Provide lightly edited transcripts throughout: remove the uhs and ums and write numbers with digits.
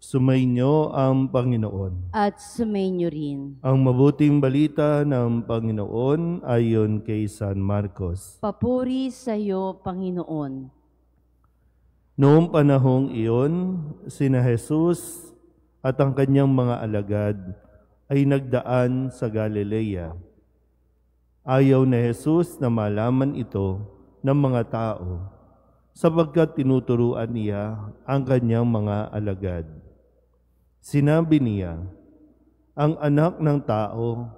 Sumainyo ang Panginoon. At sumainyo rin. Ang mabuting balita ng Panginoon ayon kay San Marcos. Papuri sa iyo, Panginoon. Noong panahong iyon, sina Jesus at ang kanyang mga alagad ay nagdaan sa Galilea. Ayaw na Jesus na malaman ito ng mga tao, sapagkat tinuturuan niya ang kanyang mga alagad. Sinabi niya, ang anak ng tao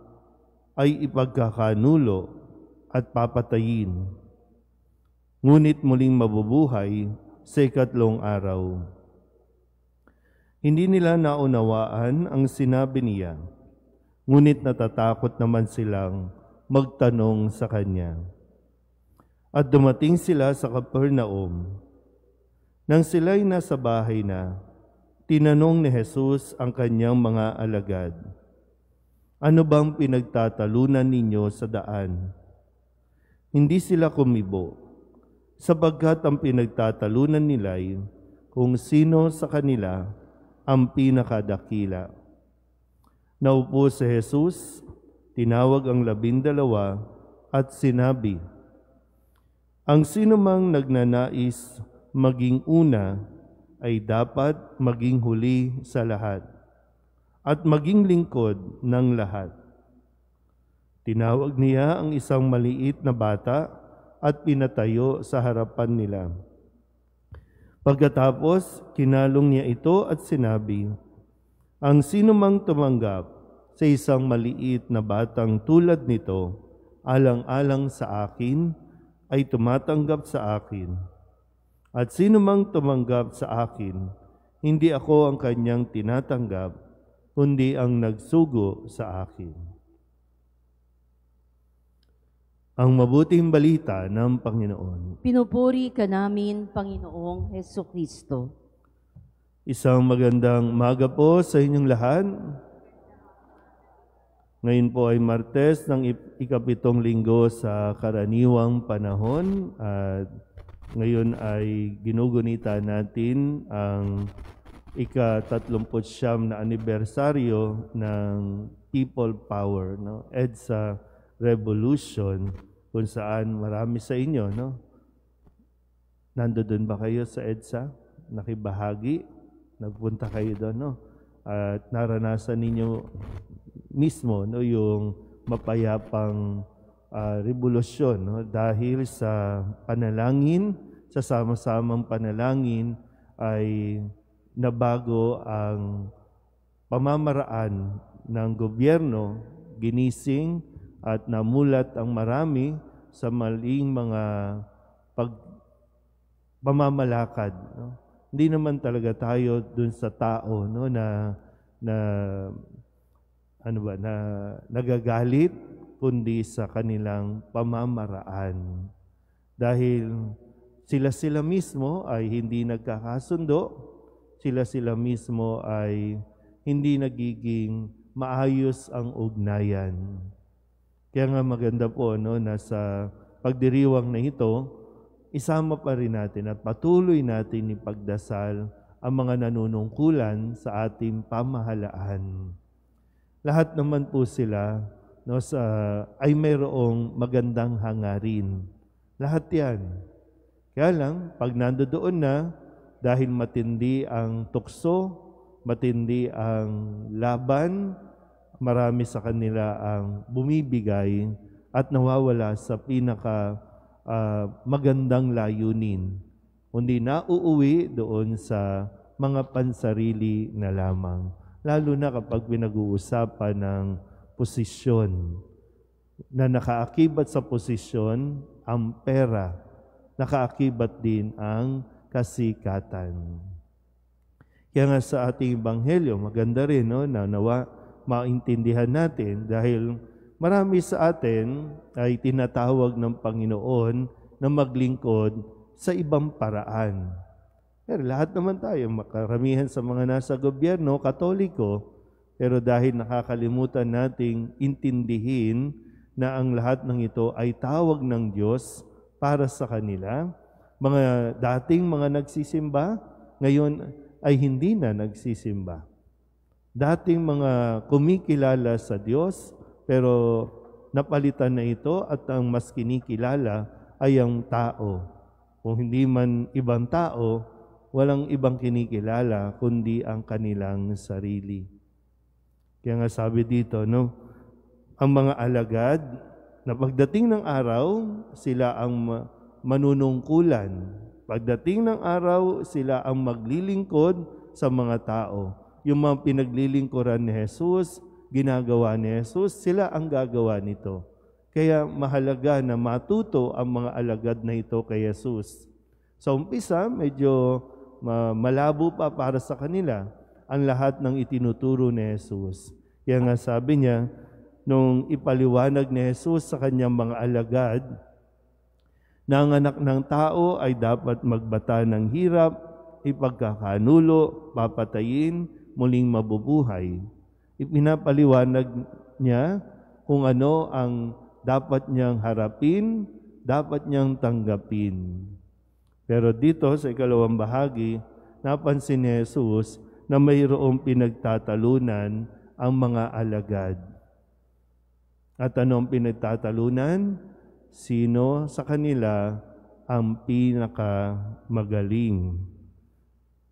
ay ipagkakanulo at papatayin, ngunit muling mabubuhay sa ikatlong araw. Hindi nila naunawaan ang sinabi niya, ngunit natatakot naman silang magtanong sa kanya. At dumating sila sa Capernaum. Nang sila'y nasa bahay na, tinanong ni Jesus ang kanyang mga alagad, ano bang pinagtatalunan ninyo sa daan? Hindi sila kumibo, sapagkat ang pinagtatalunan nila'y kung sino sa kanila ang pinakadakila. Naupo si Jesus, tinawag ang 12 at sinabi, ang sinumang nagnanais maging una ay dapat maging huli sa lahat at maging lingkod ng lahat. Tinawag niya ang isang maliit na bata at pinatayo sa harapan nila. Pagkatapos, kinalong niya ito at sinabi, ang sinumang tumanggap sa isang maliit na batang tulad nito, alang-alang sa akin, ay tumatanggap sa akin. At sino mang tumanggap sa akin, hindi ako ang kanyang tinatanggap, kundi ang nagsugo sa akin. Ang mabuting balita ng Panginoon. Pinupuri ka namin, Panginoong Hesukristo. Isang magandang umaga po sa inyong lahat. Ngayon po ay Martes ng ika-7 linggo sa karaniwang panahon at ngayon ay ginugunita natin ang ika-39 na anibersaryo ng People Power, no? EDSA Revolution, kung saan marami sa inyo, no? Nandoon ba kayo sa EDSA? Nakibahagi? Nagpunta kayo doon, no? At naranasan ninyo mismo, no, yung mapayapang revolusyon, no? Dahil sa panalangin, sa sama-samang panalangin ay nabago ang pamamaraan ng gobyerno, ginising at namulat ang marami sa maling mga pamamalakad, no? Hindi naman talaga tayo dun sa tao, no, na nagagalit, kundi sa kanilang pamamaraan. Dahil sila mismo ay hindi nagkakasundo, sila mismo ay hindi nagiging maayos ang ugnayan. Kaya nga maganda po, no, na sa pagdiriwang na ito, isama pa rin natin at patuloy natin ipagdasal ang mga nanunungkulan sa ating pamahalaan. Lahat naman po sila, no, ay mayroong magandang hangarin. Lahat yan. Kaya lang, pag nandoon na, dahil matindi ang tukso, matindi ang laban, marami sa kanila ang bumibigay at nawawala sa magandang layunin, kundi nauuwi doon sa mga pansarili na lamang. Lalo na kapag pinag-uusapan ng posisyon, na nakaakibat sa posisyon ang pera, nakaakibat din ang kasikatan. Kaya nga sa ating Ebanghelyo, maganda rin, no, na nawa maintindihan natin dahil marami sa atin ay tinatawag ng Panginoon na maglingkod sa ibang paraan. Pero lahat naman tayo, makaramihan sa mga nasa gobyerno, Katoliko, pero dahil nakakalimutan nating intindihin na ang lahat ng ito ay tawag ng Diyos para sa kanila, mga dating mga nagsisimba, ngayon ay hindi na nagsisimba. Dating mga kumikilala sa Diyos, pero napalitan na ito at ang mas kinikilala ay ang tao. Kung hindi man ibang tao, walang ibang kinikilala kundi ang kanilang sarili. Kaya nga sabi dito, no, ang mga alagad na pagdating ng araw, sila ang manunungkulan. Pagdating ng araw, sila ang maglilingkod sa mga tao. Yung mga pinaglilingkuran ni Jesus, ginagawa ni Jesus, sila ang gagawa nito. Kaya mahalaga na matuto ang mga alagad na ito kay Jesus. Sa umpisa, medyo malabo pa para sa kanila ang lahat ng itinuturo ni Jesus. Kaya nga sabi niya, nung ipaliwanag ni Jesus sa kanyang mga alagad, na ang anak ng tao ay dapat magbata ng hirap, ipagkakanulo, papatayin, muling mabubuhay. Ipinapaliwanag niya kung ano ang dapat niyang harapin, dapat niyang tanggapin. Pero dito sa ikalawang bahagi, napansin ni Jesus na mayroong pinagtatalunan ang mga alagad. At ano ang pinagtatalunan? Sino sa kanila ang pinakamagaling?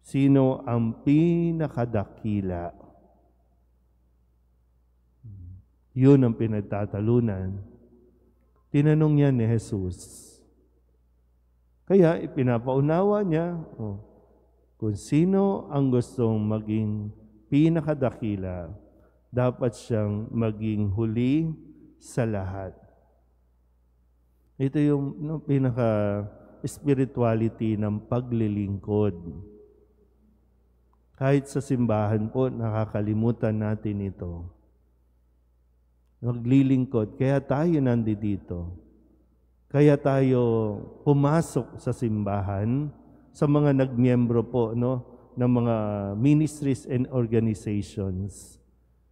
Sino ang pinakadakila? Yun ang pinagtatalunan. Tinanong niya ni Jesus. Kaya ipinapaunawa niya kung sino ang gustong maging pinakadakila, dapat siyang maging huli sa lahat. Ito yung pinaka-spirituality ng paglilingkod. Kahit sa simbahan po, nakakalimutan natin ito. Maglilingkod. Kaya tayo nandito. Kaya tayo pumasok sa simbahan, sa mga nagmiyembro po, no, ng mga ministries and organizations.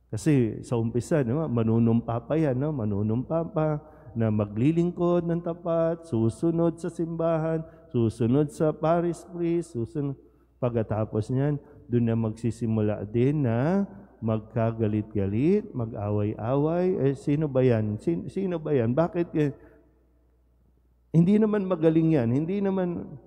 Kasi sa umpisa, no, manunumpa pa yan, no, manunumpa pa na maglilingkod ng tapat, susunod sa simbahan, susunod sa parish priest, susunod. Pagkatapos niyan, doon na magsisimula din na magkagalit-galit, mag-away-away. Sino ba yan? Sino ba yan? Bakit? Hindi naman magaling yan. Hindi naman...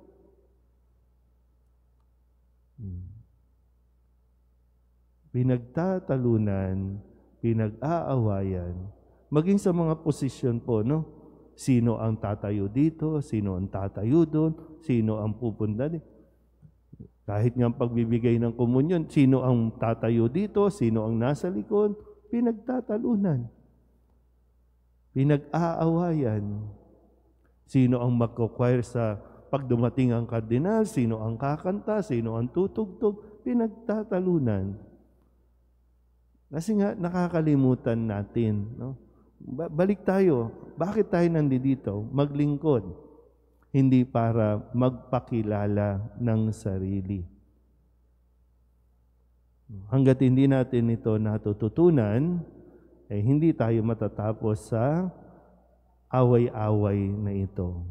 Pinagtatalunan, pinag-aawayan, maging sa mga posisyon po, no? Sino ang tatayo dito? Sino ang tatayo doon? Sino ang pupunta dito? Kahit nga pagbibigay ng komunyon, sino ang tatayo dito? Sino ang nasa likod? Pinagtatalunan. Pinag-aawayan. Sino ang magko-choir sa pag dumating ang kardinal? Sino ang kakanta? Sino ang tutugtog? Pinagtatalunan. Kasi nga, nakakalimutan natin. No? Balik tayo. Bakit tayo nandito? Maglingkod. Hindi para magpakilala ng sarili. Hanggat hindi natin ito natututunan, hindi tayo matatapos sa away-away na ito.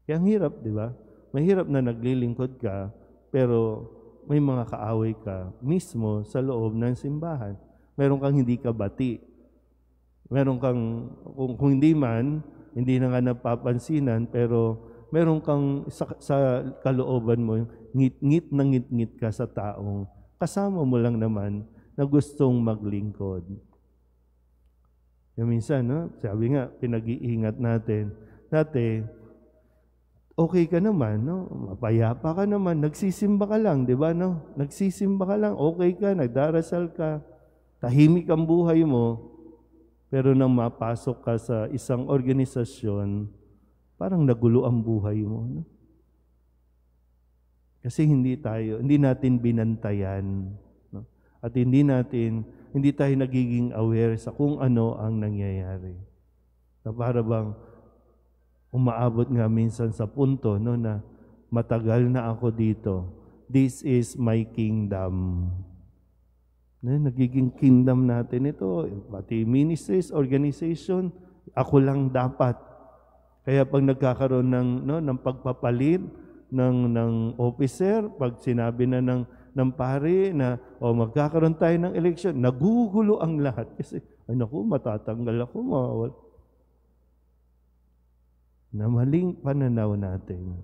Kaya ang hirap, di ba? Mahirap na naglilingkod ka, pero may mga kaaway ka mismo sa loob ng simbahan. Meron kang hindi kabati. Meron kang, kung hindi man, hindi na nga napapansinan, pero meron kang sa kalooban mo, ngit-ngit na ngit-ngit ka sa taong kasama mo lang naman na gustong maglingkod. Yung minsan, no? Sabi nga, pinag-iingat natin. Dati, okay ka naman, no? Mapayapa ka naman, nagsisimba ka lang, di ba, no? Nagsisimba ka lang, okay ka, nagdarasal ka, tahimik ang buhay mo, pero nang mapasok ka sa isang organisasyon, parang nagulo ang buhay mo, no? Kasi hindi natin binantayan, no? At hindi tayo nagiging aware sa kung ano ang nangyayari. Na para bang umaabot nga minsan sa punto, no, na matagal na ako dito. This is my kingdom. Nagiging kingdom natin ito. Pati ministries, organization, ako lang dapat. Kaya pag nagkakaroon ng pagpapalit, ng officer, pag sinabi na ng pare na magkakaroon tayo ng eleksyon, nagugulo ang lahat kasi ay naku, matatanggal ako, mawawala. Na maling pananaw natin.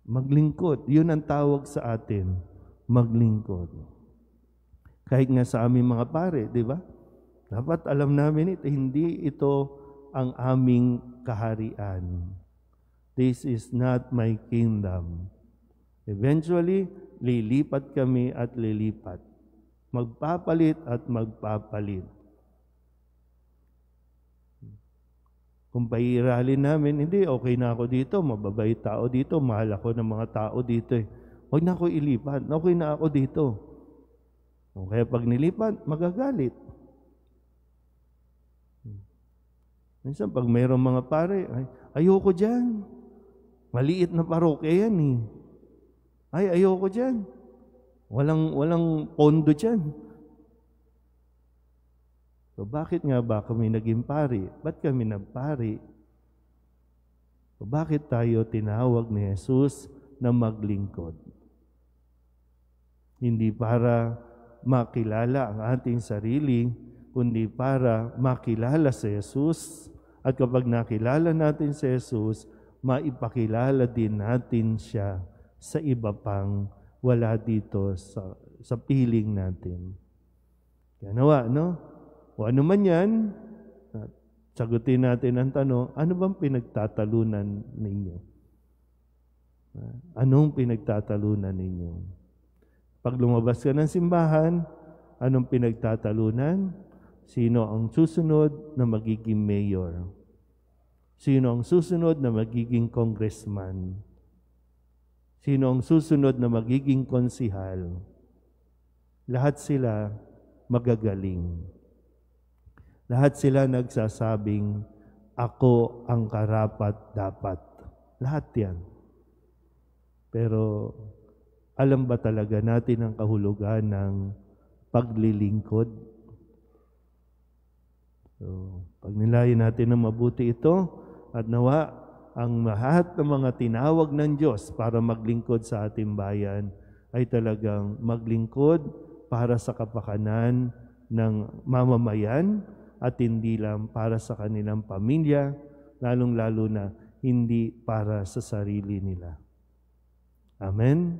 Maglingkod, yun ang tawag sa atin, maglingkod. Kahit nga sa aming mga pare, di ba? Dapat alam namin ito, hindi ito ang aming kaharian. This is not my kingdom. Eventually, lilipat kami at lilipat. Magpapalit at magpapalit. Kung pairalin namin, hindi, okay na ako dito, mababait tao dito, mahal ako ng mga tao dito. Huwag na ako ilipat, okay na ako dito. Kaya pag nilipat, magagalit. Minsan, pag mayroong mga pare, ayoko dyan. Maliit na parokya yan eh. Ayoko dyan. Walang pondo dyan. So, bakit nga ba kami naging pari? Ba't kami nagpari? So, bakit tayo tinawag ni Jesus na maglingkod? Hindi para makilala ang ating sarili, kundi para makilala si Jesus. At kapag nakilala natin si Jesus, maipakilala din natin siya sa iba pang wala dito sa piling natin. Kaya nawa, no? O ano man yan, sagutin natin ang tanong, ano bang pinagtatalunan ninyo? Anong pinagtatalunan ninyo? Pag lumabas ka ng simbahan, anong pinagtatalunan? Sino ang susunod na magiging mayor? Sino ang susunod na magiging congressman? Sino ang susunod na magiging konsihal? Lahat sila magagaling. Lahat sila nagsasabing, ako ang karapat-dapat. Lahat yan. Pero alam ba talaga natin ang kahulugan ng paglilingkod? So, pag nilayan natin ng mabuti ito, at nawa ang lahat ng mga tinawag ng Diyos para maglingkod sa ating bayan ay talagang maglingkod para sa kapakanan ng mamamayan at hindi lang para sa kanilang pamilya, lalong-lalo na hindi para sa sarili nila. Amen?